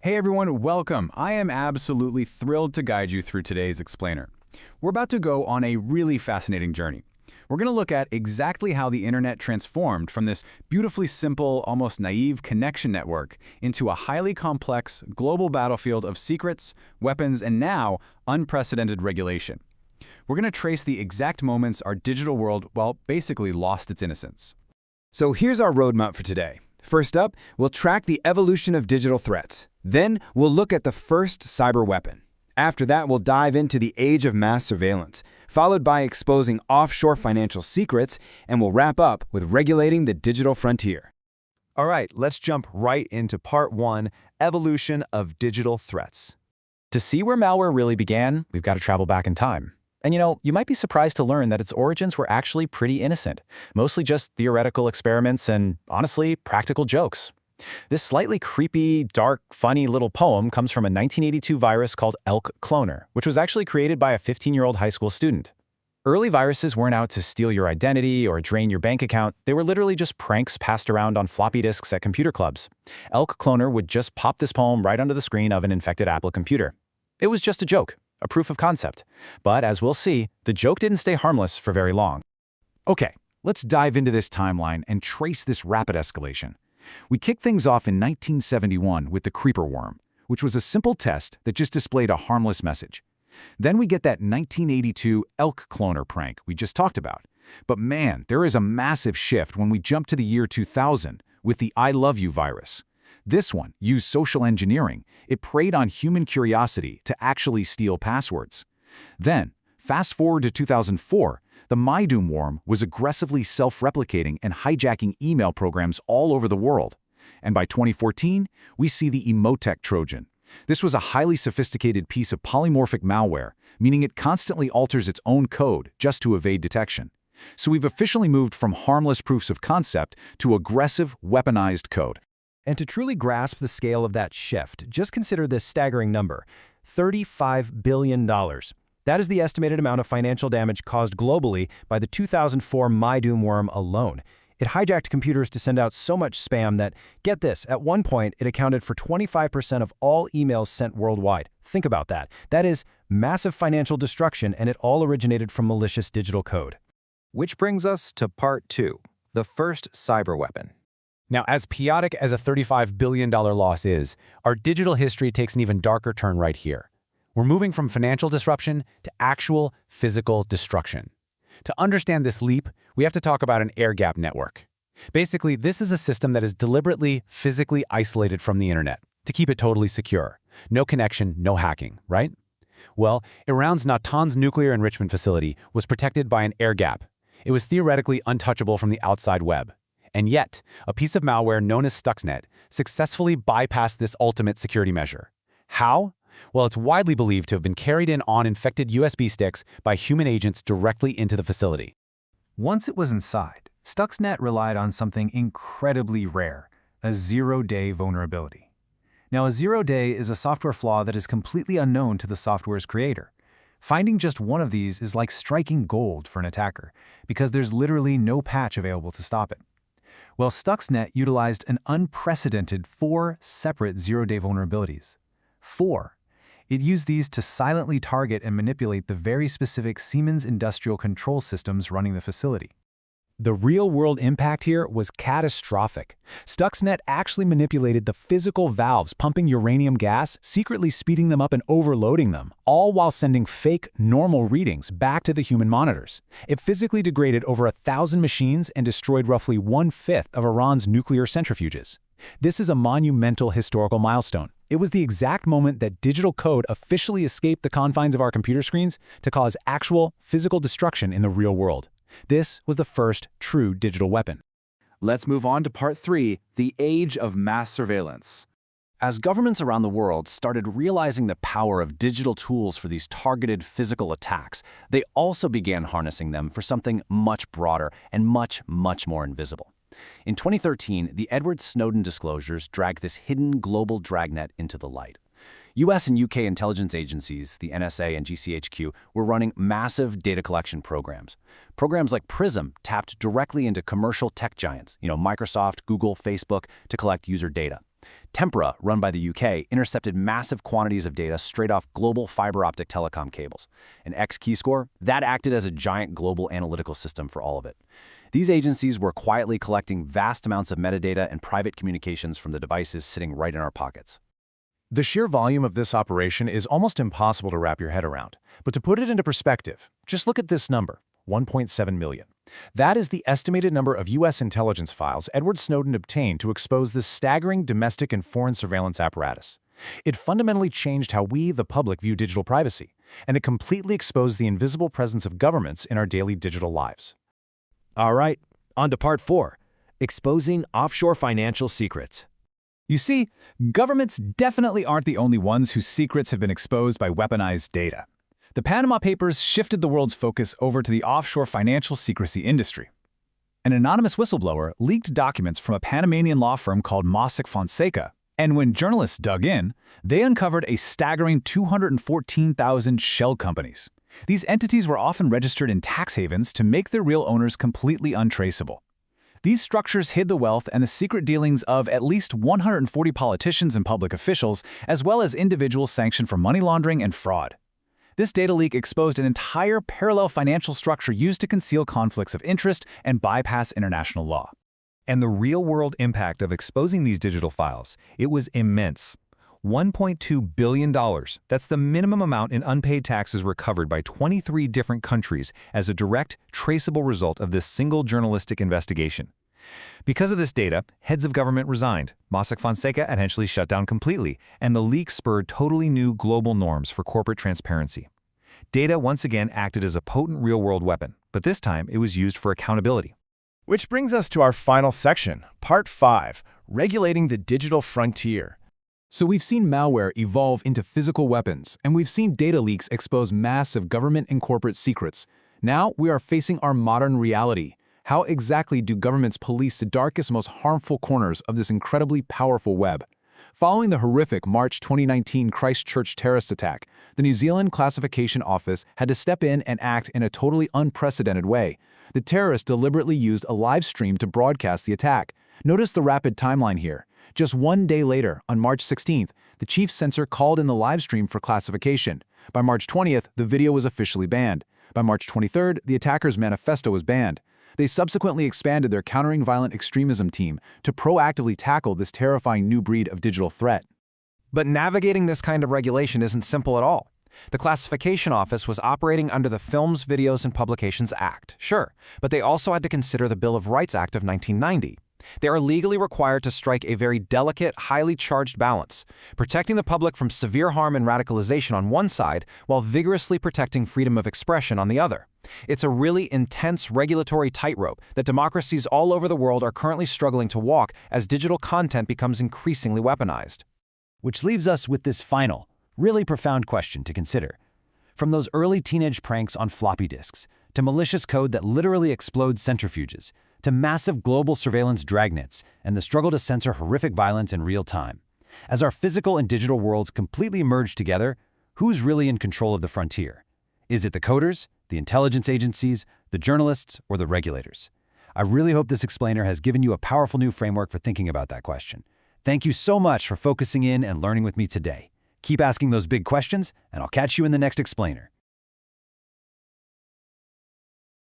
Hey everyone, welcome. I am absolutely thrilled to guide you through today's explainer. We're about to go on a really fascinating journey. We're going to look at exactly how the internet transformed from this beautifully simple, almost naive connection network into a highly complex global battlefield of secrets, weapons, and now unprecedented regulation. We're going to trace the exact moments our digital world, well, basically lost its innocence. So here's our roadmap for today. First up, we'll track the evolution of digital threats. Then, we'll look at the first cyber weapon. After that, we'll dive into the age of mass surveillance, followed by exposing offshore financial secrets, and we'll wrap up with regulating the digital frontier. All right, let's jump right into part 1, evolution of digital threats. To see where malware really began, we've got to travel back in time. And you might be surprised to learn that its origins were actually pretty innocent, mostly just theoretical experiments and, honestly, practical jokes. This slightly creepy, dark, funny little poem comes from a 1982 virus called Elk Cloner, which was actually created by a 15-year-old high school student. Early viruses weren't out to steal your identity or drain your bank account. They were literally just pranks passed around on floppy disks at computer clubs. Elk Cloner would just pop this poem right onto the screen of an infected Apple computer. It was just a joke, a proof of concept. But as we'll see, the joke didn't stay harmless for very long. Okay, let's dive into this timeline and trace this rapid escalation. We kicked things off in 1971 with the creeper worm, which was a simple test that just displayed a harmless message. Then we get that 1982 Elk Cloner prank we just talked about. But man, there is a massive shift when we jump to the year 2000 with the I Love You virus. This one used social engineering. It preyed on human curiosity to actually steal passwords. Then, fast forward to 2004, the MyDoom worm was aggressively self-replicating and hijacking email programs all over the world. And by 2014, we see the Emotek Trojan. This was a highly sophisticated piece of polymorphic malware, meaning it constantly alters its own code just to evade detection. So we've officially moved from harmless proofs of concept to aggressive, weaponized code. And to truly grasp the scale of that shift, just consider this staggering number: $35 billion. That is the estimated amount of financial damage caused globally by the 2004 MyDoom worm alone. It hijacked computers to send out so much spam that, get this, at one point it accounted for 25% of all emails sent worldwide. Think about that. That is massive financial destruction, and it all originated from malicious digital code. Which brings us to part 2, the first cyber weapon. Now, as chaotic as a $35 billion loss is, our digital history takes an even darker turn right here. We're moving from financial disruption to actual physical destruction. To understand this leap, we have to talk about an air-gap network. Basically, this is a system that is deliberately, physically isolated from the internet to keep it totally secure. No connection, no hacking, right? Well, Iran's Natanz nuclear enrichment facility was protected by an air gap. It was theoretically untouchable from the outside web. And yet, a piece of malware known as Stuxnet successfully bypassed this ultimate security measure. How? Well, it's widely believed to have been carried in on infected USB sticks by human agents directly into the facility. Once it was inside, Stuxnet relied on something incredibly rare: a zero-day vulnerability. Now, a zero-day is a software flaw that is completely unknown to the software's creator. Finding just one of these is like striking gold for an attacker, because there's literally no patch available to stop it. Well, Stuxnet utilized an unprecedented 4 separate zero-day vulnerabilities. 4. It used these to silently target and manipulate the very specific Siemens industrial control systems running the facility. The real-world impact here was catastrophic. Stuxnet actually manipulated the physical valves pumping uranium gas, secretly speeding them up and overloading them, all while sending fake, normal readings back to the human monitors. It physically degraded over 1,000 machines and destroyed roughly 1/5 of Iran's nuclear centrifuges. This is a monumental historical milestone. It was the exact moment that digital code officially escaped the confines of our computer screens to cause actual, physical destruction in the real world. This was the first true digital weapon. Let's move on to part 3, the age of mass surveillance. As governments around the world started realizing the power of digital tools for these targeted physical attacks, they also began harnessing them for something much broader and much more invisible. In 2013, the Edward Snowden disclosures dragged this hidden global dragnet into the light. US and UK intelligence agencies, the NSA and GCHQ, were running massive data collection programs. Programs like PRISM tapped directly into commercial tech giants, Microsoft, Google, Facebook, to collect user data. Tempora, run by the UK, intercepted massive quantities of data straight off global fiber optic telecom cables. And X-Keyscore, that acted as a giant global analytical system for all of it. These agencies were quietly collecting vast amounts of metadata and private communications from the devices sitting right in our pockets. The sheer volume of this operation is almost impossible to wrap your head around. But to put it into perspective, just look at this number, 1.7 million. That is the estimated number of U.S. intelligence files Edward Snowden obtained to expose this staggering domestic and foreign surveillance apparatus. It fundamentally changed how we, the public, view digital privacy, and it completely exposed the invisible presence of governments in our daily digital lives. All right, on to part 4, exposing offshore financial secrets. You see, governments definitely aren't the only ones whose secrets have been exposed by weaponized data. The Panama Papers shifted the world's focus over to the offshore financial secrecy industry. An anonymous whistleblower leaked documents from a Panamanian law firm called Mossack Fonseca, and when journalists dug in, they uncovered a staggering 214,000 shell companies. These entities were often registered in tax havens to make their real owners completely untraceable. These structures hid the wealth and the secret dealings of at least 140 politicians and public officials, as well as individuals sanctioned for money laundering and fraud. This data leak exposed an entire parallel financial structure used to conceal conflicts of interest and bypass international law. And the real-world impact of exposing these digital files, it was immense. $1.2 billion. That's the minimum amount in unpaid taxes recovered by 23 different countries as a direct, traceable result of this single journalistic investigation. Because of this data, heads of government resigned, Mossack Fonseca eventually shut down completely, and the leak spurred totally new global norms for corporate transparency. Data once again acted as a potent real-world weapon, but this time it was used for accountability. Which brings us to our final section, Part 5, Regulating the Digital Frontier. So we've seen malware evolve into physical weapons, and we've seen data leaks expose massive government and corporate secrets. Now we are facing our modern reality. How exactly do governments police the darkest, most harmful corners of this incredibly powerful web? Following the horrific March 2019 Christchurch terrorist attack, the New Zealand Classification Office had to step in and act in a totally unprecedented way. The terrorists deliberately used a live stream to broadcast the attack. Notice the rapid timeline here. Just 1 day later, on March 16th, the chief censor called in the live stream for classification. By March 20th, the video was officially banned. By March 23rd, the attackers' manifesto was banned. They subsequently expanded their countering violent extremism team to proactively tackle this terrifying new breed of digital threat. But navigating this kind of regulation isn't simple at all. The Classification Office was operating under the Films, Videos, and Publications Act, sure, but they also had to consider the Bill of Rights Act of 1990. They are legally required to strike a very delicate, highly charged balance, protecting the public from severe harm and radicalization on one side, while vigorously protecting freedom of expression on the other. It's a really intense regulatory tightrope that democracies all over the world are currently struggling to walk as digital content becomes increasingly weaponized. Which leaves us with this final, really profound question to consider. From those early teenage pranks on floppy disks, to malicious code that literally explodes centrifuges, to massive global surveillance dragnets, and the struggle to censor horrific violence in real time. As our physical and digital worlds completely merge together, who's really in control of the frontier? Is it the coders, the intelligence agencies, the journalists, or the regulators? I really hope this explainer has given you a powerful new framework for thinking about that question. Thank you so much for focusing in and learning with me today. Keep asking those big questions, and I'll catch you in the next explainer.